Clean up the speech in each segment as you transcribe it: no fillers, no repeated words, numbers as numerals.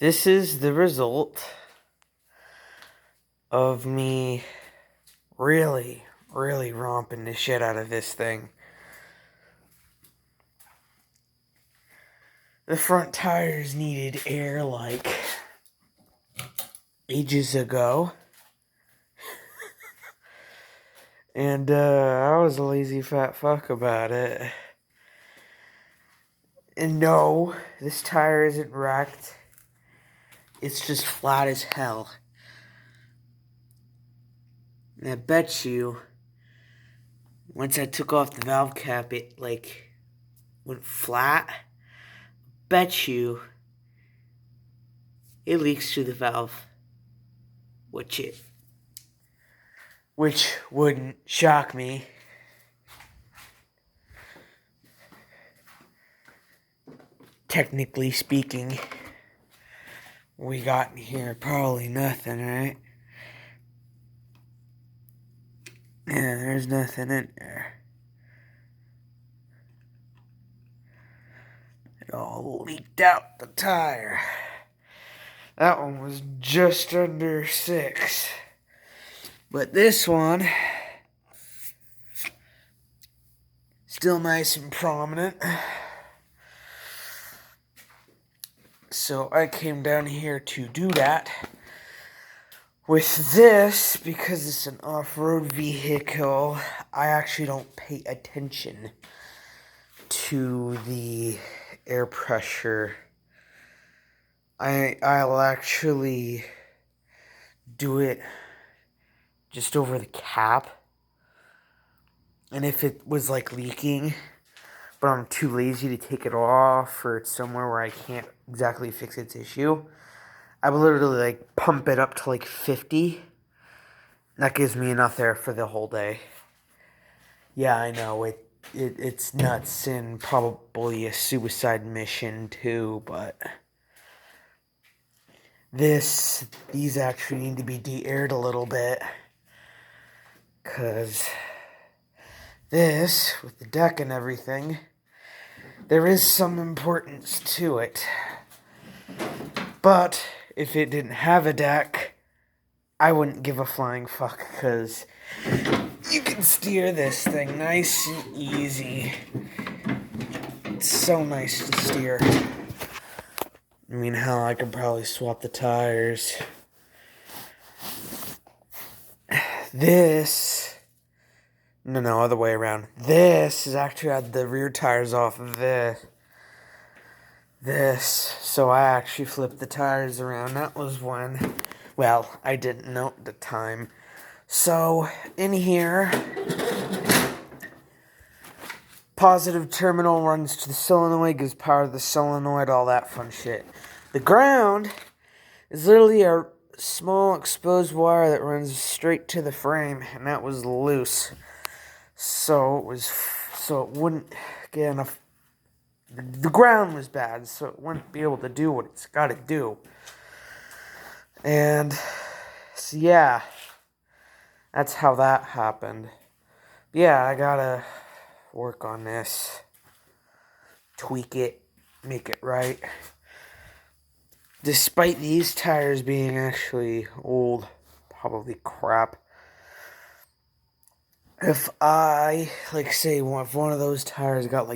This is the result of me really romping the shit out of this thing. The front tires needed air like ages ago. And I was a lazy fat fuck about it. And no, this tire isn't wrecked. It's just flat as hell. And I bet you, once I took off the valve cap, it went flat. Bet you it leaks through the valve. Which wouldn't shock me. Technically speaking, we got in here probably nothing, right? Yeah, there's nothing in there. It all leaked out the tire. That one was just under 6. But this one, still nice and prominent. So I came down here to do that. With this, because it's an off-road vehicle, I actually don't pay attention to the air pressure. I'll actually do it just over the cap. And if it was leaking, but I'm too lazy to take it off, or it's somewhere where I can't exactly fix its issue, I would literally pump it up to 50. That gives me enough air for the whole day. Yeah, I know it's nuts and probably a suicide mission too, but these actually need to be de-aired a little bit, cause this, with the deck and everything, there is some importance to it. But if it didn't have a deck, I wouldn't give a flying fuck, because you can steer this thing nice and easy. It's so nice to steer. I mean, hell, I could probably swap the tires. No, other way around. This is actually had the rear tires off of this. So I actually flipped the tires around. That was when, well, I didn't know at the time. So, in here, positive terminal runs to the solenoid, gives power to the solenoid, all that fun shit. The ground is literally a small exposed wire that runs straight to the frame, and that was loose. So it wouldn't get enough. The ground was bad, so it wouldn't be able to do what it's got to do. And so yeah, that's how that happened. Yeah, I gotta work on this, tweak it, make it right. Despite these tires being actually old, probably crap. If I, say, if one of those tires got,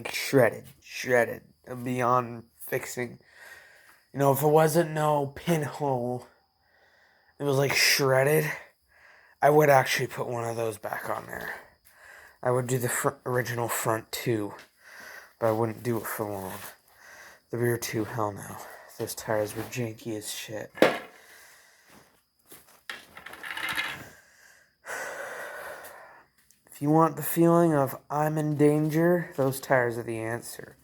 shredded, beyond fixing, if it wasn't no pinhole, it was, shredded, I would actually put one of those back on there. I would do the original front too, but I wouldn't do it for long. The rear too, hell no. Those tires were janky as shit. If you want the feeling of I'm in danger, those tires are the answer.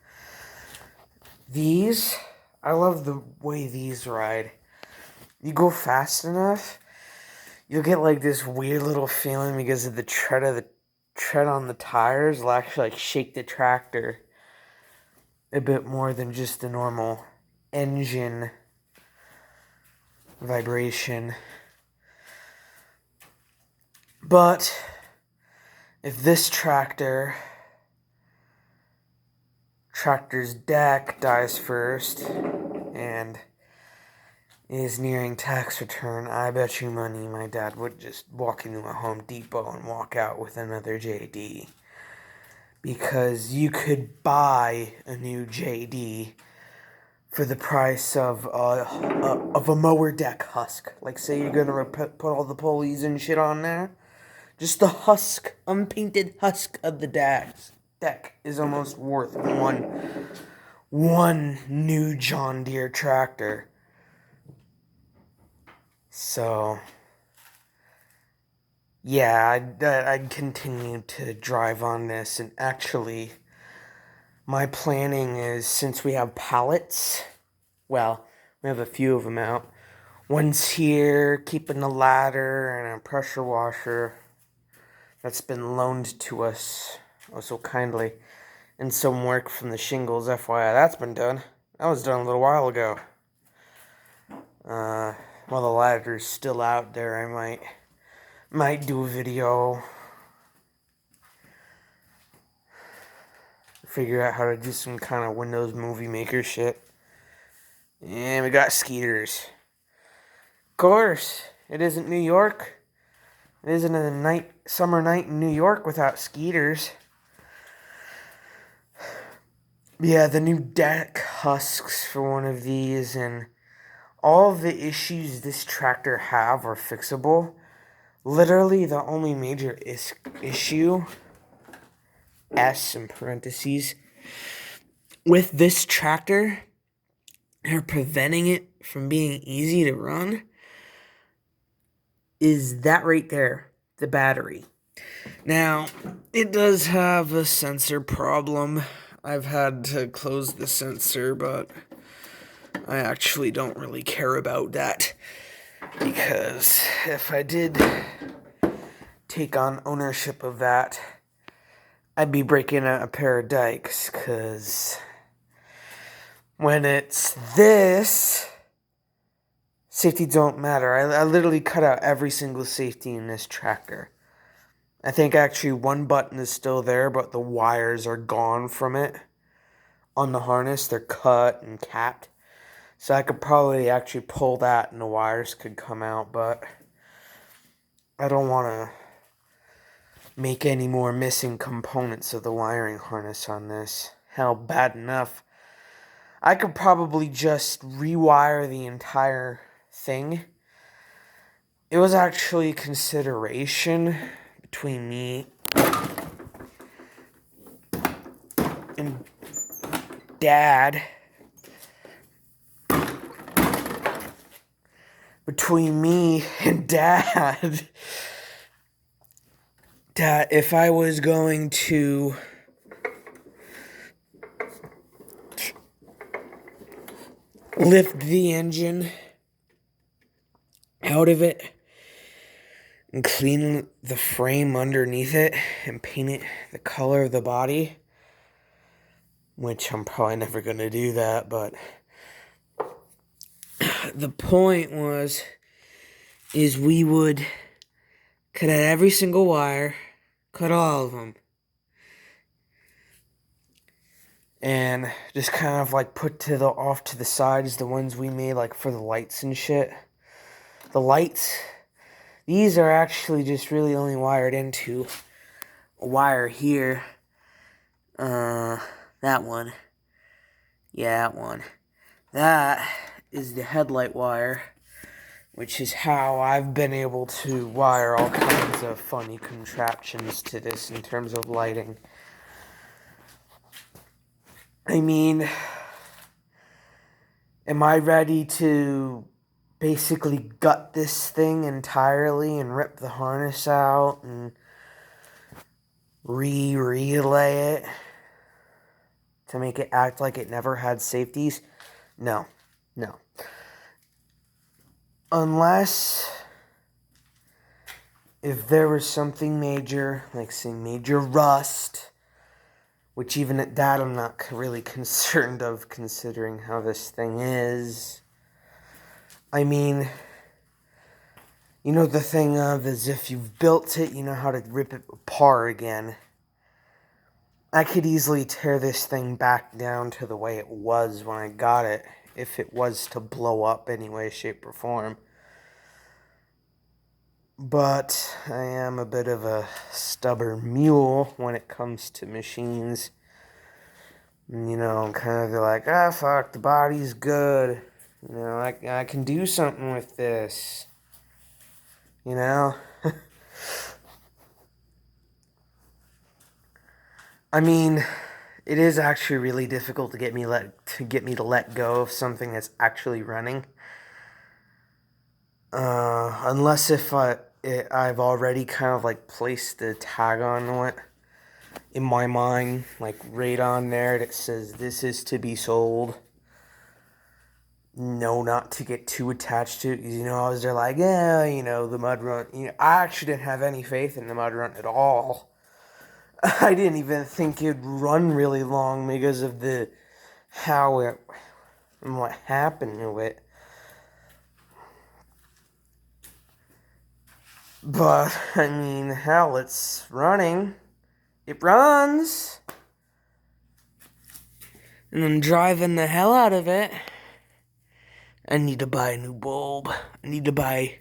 These, I love the way these ride. You go fast enough, you'll get this weird little feeling because of the tread on the tires will actually shake the tractor a bit more than just the normal engine vibration. But if this tractor's deck dies first, and is nearing tax return, I bet you money my dad would just walk into a Home Depot and walk out with another JD. Because you could buy a new JD for the price of a mower deck husk. Like, say you're gonna put all the pulleys and shit on there. Just the husk, unpainted husk of the deck is almost worth one new John Deere tractor. So, yeah, I'd continue to drive on this. And actually, my planning is, since we have pallets, well, we have a few of them out. One's here, keeping the ladder and a pressure washer that's been loaned to us so kindly. And some work from the shingles, FYI, that's been done. That was done a little while ago. While the ladder's still out there, I might do a video. Figure out how to do some kind of Windows Movie Maker shit. And we got skeeters. Of course, it isn't New York. It isn't a summer night in New York without skeeters. Yeah, the new deck husks for one of these, and all of the issues this tractor have are fixable. Literally, the only major issue, S in parentheses, with this tractor, are preventing it from being easy to run, is that right there, the battery. Now, it does have a sensor problem. I've had to close the sensor, but I actually don't really care about that, because if I did take on ownership of that, I'd be breaking a pair of dikes, because when it's this, safety don't matter. I literally cut out every single safety in this tractor. I think actually one button is still there, but the wires are gone from it on the harness. They're cut and capped. So I could probably actually pull that and the wires could come out, but I don't want to make any more missing components of the wiring harness on this. Hell, bad enough, I could probably just rewire the entire thing. It was actually a consideration between me and Dad. That if I was going to lift the engine out of it and clean the frame underneath it and paint it the color of the body, which I'm probably never going to do that, but the point is we would cut out every single wire, cut all of them, and just kind of like put off to the sides the ones we made like for the lights and shit. The lights, these are actually just really only wired into a wire here. That one. Yeah, that one. That is the headlight wire, which is how I've been able to wire all kinds of funny contraptions to this in terms of lighting. I mean, am I ready to basically gut this thing entirely and rip the harness out and relay it to make it act like it never had safeties? No. Unless if there was something major, like say major rust, which even at that I'm not really concerned of, considering how this thing is. I mean, you know the thing of is if you've built it, you know how to rip it apart again. I could easily tear this thing back down to the way it was when I got it if it was to blow up any way, shape, or form. But I am a bit of a stubborn mule when it comes to machines. You know, I'm kind of like, fuck, the body's good. You know, I can do something with this. You know? I mean, it is actually really difficult to get me to let go of something that's actually running. Unless if I've already kind of like placed the tag on it in my mind, like right on there that says this is to be sold. No, not to get too attached to it. You know, I was there like, yeah, you know, the mud run. You know, I actually didn't have any faith in the mud run at all. I didn't even think it'd run really long because of how it and what happened to it. But, I mean, hell, it's running. It runs. And I'm driving the hell out of it. I need to buy a new bulb. I need to buy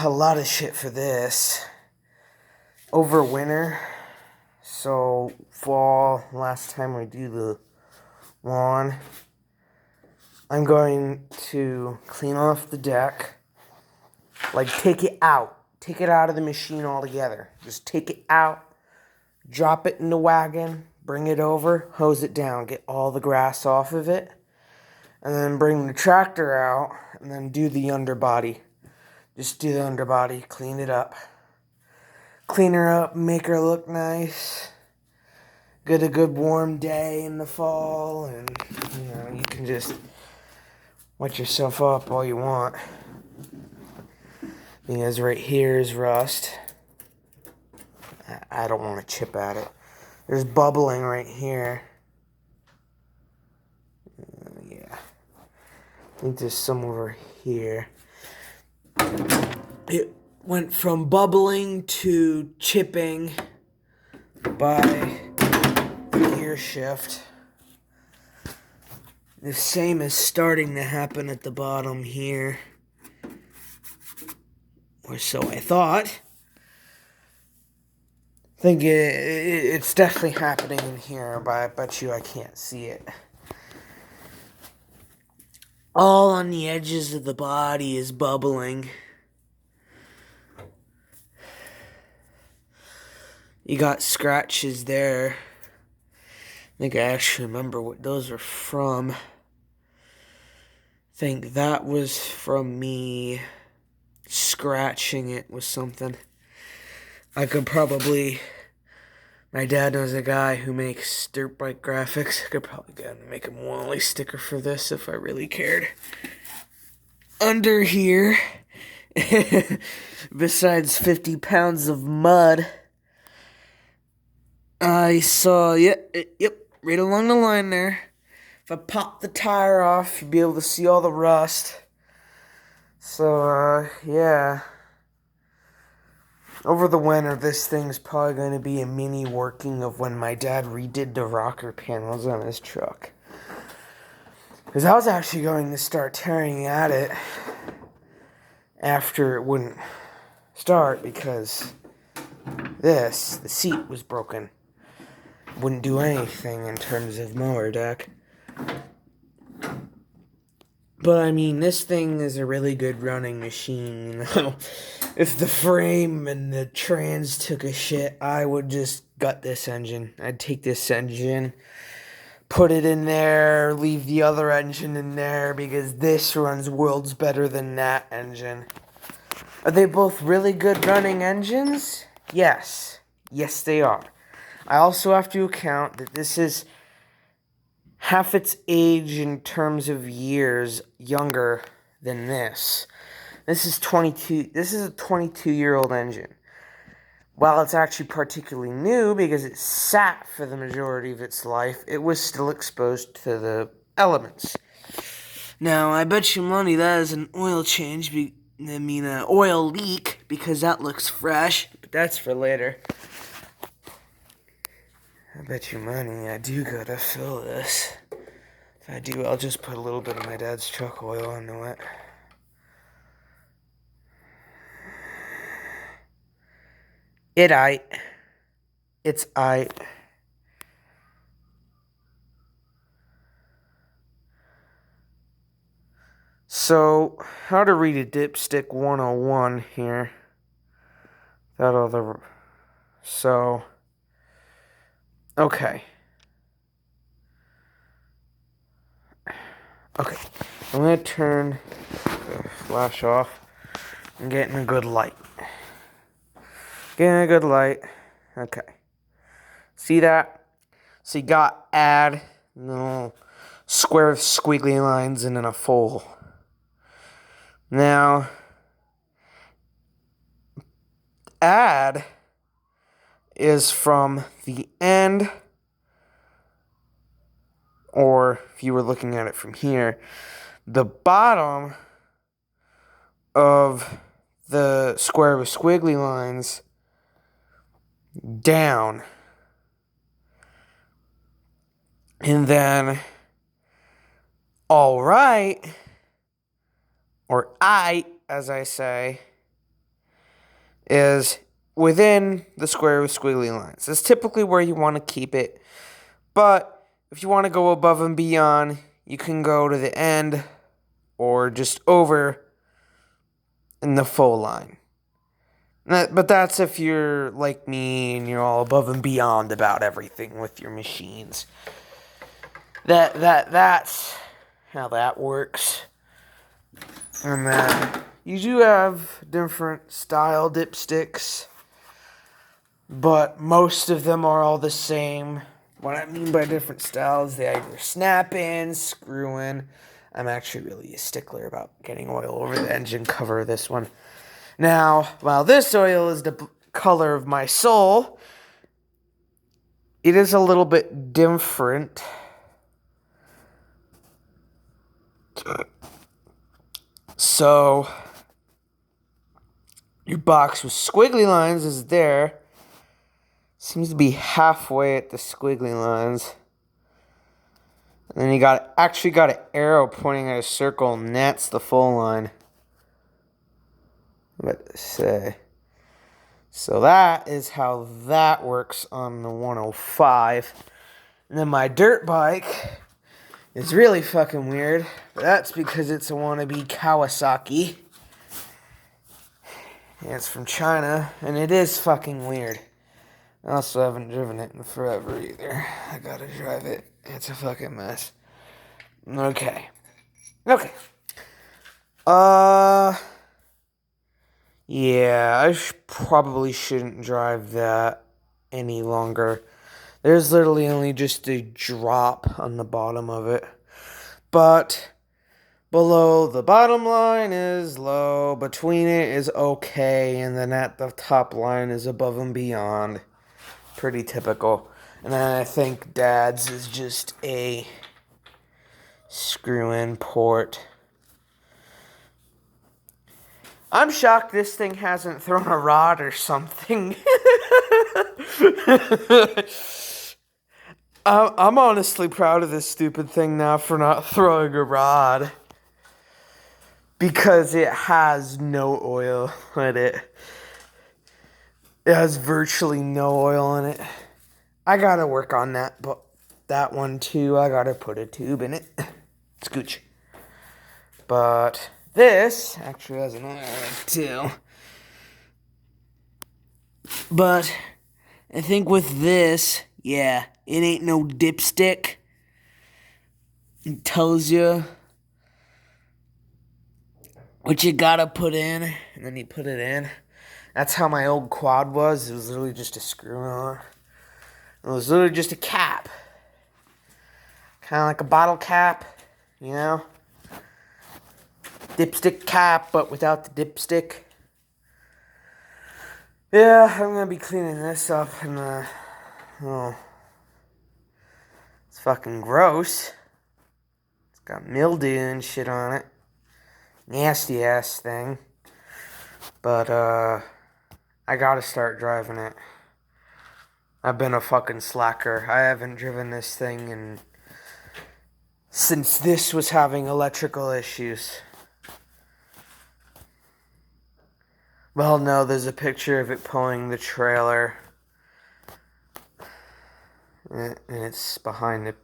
a lot of shit for this. Over winter. So, fall, last time we do the lawn, I'm going to clean off the deck. Like, take it out. Take it out of the machine altogether. Just take it out, drop it in the wagon, bring it over, hose it down, get all the grass off of it, and then bring the tractor out, and then do the underbody. Just do the underbody, clean it up. Clean her up, make her look nice. Get a good warm day in the fall, and, you know, you can just wet yourself up all you want. Because right here is rust. I don't want to chip at it. There's bubbling right here. Yeah. I think there's some over here. It went from bubbling to chipping by gear shift. The same is starting to happen at the bottom here. Or so I thought. I think it's definitely happening in here, but I bet you I can't see it. All on the edges of the body is bubbling. You got scratches there. I think I actually remember what those are from. I think that was from me scratching it with something. I could probably... My dad knows a guy who makes dirt bike graphics. I could probably get him to make a Wally sticker for this if I really cared. Under here, besides 50 pounds of mud, I saw, yep, right along the line there. If I pop the tire off, you'd be able to see all the rust. So, yeah. Over the winter, this thing's probably going to be a mini working of when my dad redid the rocker panels on his truck. Because I was actually going to start tearing at it after it wouldn't start because the seat was broken. Wouldn't do anything in terms of mower deck. But, I mean, this thing is a really good running machine, you know. If the frame and the trans took a shit, I would just gut this engine. I'd take this engine, put it in there, leave the other engine in there, because this runs worlds better than that engine. Are they both really good running engines? Yes. Yes, they are. I also have to account that this is half its age in terms of years younger than this. This is a 22-year-old engine. While it's actually particularly new because it sat for the majority of its life, it was still exposed to the elements. Now, I bet you money that is an oil change, oil leak, because that looks fresh, but that's for later. I bet you money I do gotta fill this. If I do, I'll just put a little bit of my dad's truck oil into it. It's aight. So, how to read a dipstick 101 here. Okay. Okay, I'm gonna turn the flash off and get in a good light. Okay. See that? So you got add, little square of squiggly lines, and then a full. Now, add is from the end, or if you were looking at it from here, the bottom of the square with squiggly lines down. And then all right, or I, as I say, is within the square with squiggly lines. That's typically where you want to keep it. But if you want to go above and beyond, you can go to the end or just over in the full line. But that's if you're like me and you're all above and beyond about everything with your machines. That's how that works. And then you do have different style dipsticks, but most of them are all the same. What I mean by different styles, they either snap in, screw in. I'm actually really a stickler about getting oil over the engine cover of this one. Now, while this oil is the color of my soul, it is a little bit different. So, your box with squiggly lines is there. Seems to be halfway at the squiggly lines. And then you actually got an arrow pointing at a circle, and that's the full line. Let's say. So that is how that works on the 105. And then my dirt bike is really fucking weird. That's because it's a wannabe Kawasaki. And it's from China, and it is fucking weird. I also haven't driven it in forever either. I gotta drive it. It's a fucking mess. Okay. Yeah, I probably shouldn't drive that any longer. There's literally only just a drop on the bottom of it. But below the bottom line is low, between it is okay, and then at the top line is above and beyond. Pretty typical. And then I think Dad's is just a screw-in port. I'm shocked this thing hasn't thrown a rod or something. I'm honestly proud of this stupid thing now for not throwing a rod. Because it has no oil in it. It has virtually no oil in it. I gotta work on that, but that one too, I gotta put a tube in it. Scooch. But this actually has an oil in it too. But I think with this, yeah, it ain't no dipstick. It tells you what you gotta put in, and then you put it in. That's how my old quad was. It was literally just a screw on. It was literally just a cap. Kind of like a bottle cap, you know? Dipstick cap, but without the dipstick. Yeah, I'm gonna be cleaning this up, and oh, it's fucking gross. It's got mildew and shit on it. Nasty ass thing. But I gotta start driving it. I've been a fucking slacker. I haven't driven this thing in since this was having electrical issues. Well, no, there's a picture of it pulling the trailer. And it's behind it.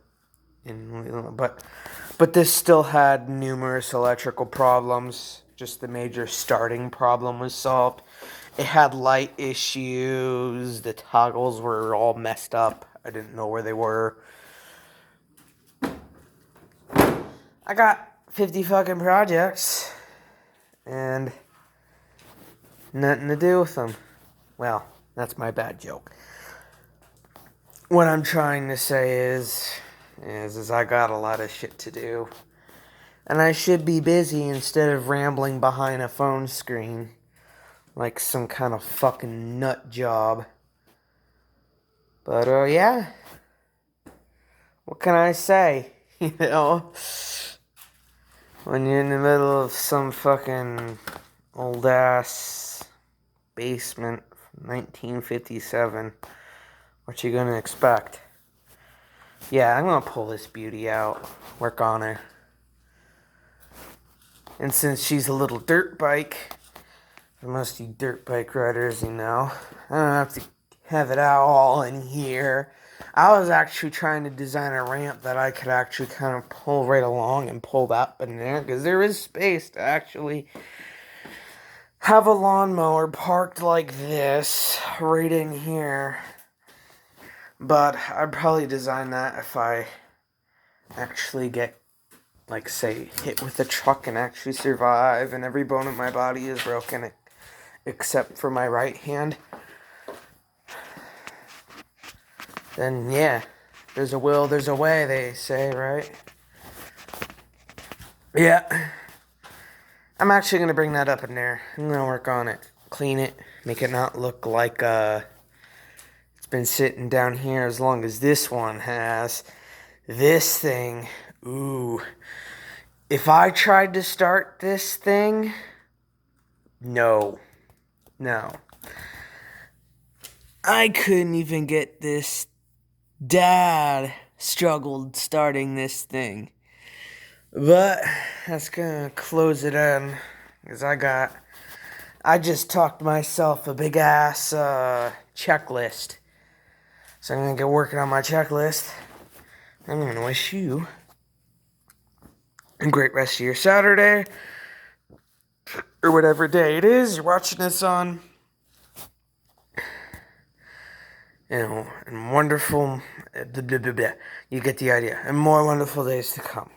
But this still had numerous electrical problems. Just the major starting problem was solved. It had light issues. The toggles were all messed up. I didn't know where they were. I got 50 fucking projects. And nothing to do with them. Well, that's my bad joke. What I'm trying to say is I got a lot of shit to do. And I should be busy instead of rambling behind a phone screen like some kind of fucking nut job. But, yeah. What can I say? You know? When you're in the middle of some fucking old-ass basement from 1957, what you gonna expect? Yeah, I'm gonna pull this beauty out. Work on her. And since she's a little dirt bike, for most of you dirt bike riders, you know, I don't have to have it out all in here. I was actually trying to design a ramp that I could actually kind of pull right along and pull up in there, because there is space to actually have a lawnmower parked like this right in here. But I'd probably design that if I actually get, like, say, hit with a truck and actually survive and every bone in my body is broken except for my right hand. Then, yeah, there's a will, there's a way, they say, right? Yeah. I'm actually going to bring that up in there. I'm going to work on it. Clean it. Make it not look like, it's been sitting down here as long as this one has. This thing, ooh. If I tried to start this thing, no. I couldn't even get this. Dad struggled starting this thing. But that's gonna close it in. Because I just talked myself a big ass checklist. So I'm gonna get working on my checklist. I'm gonna wish you a great rest of your Saturday. Or whatever day it is you're watching this on. You know, and wonderful, you get the idea, and more wonderful days to come.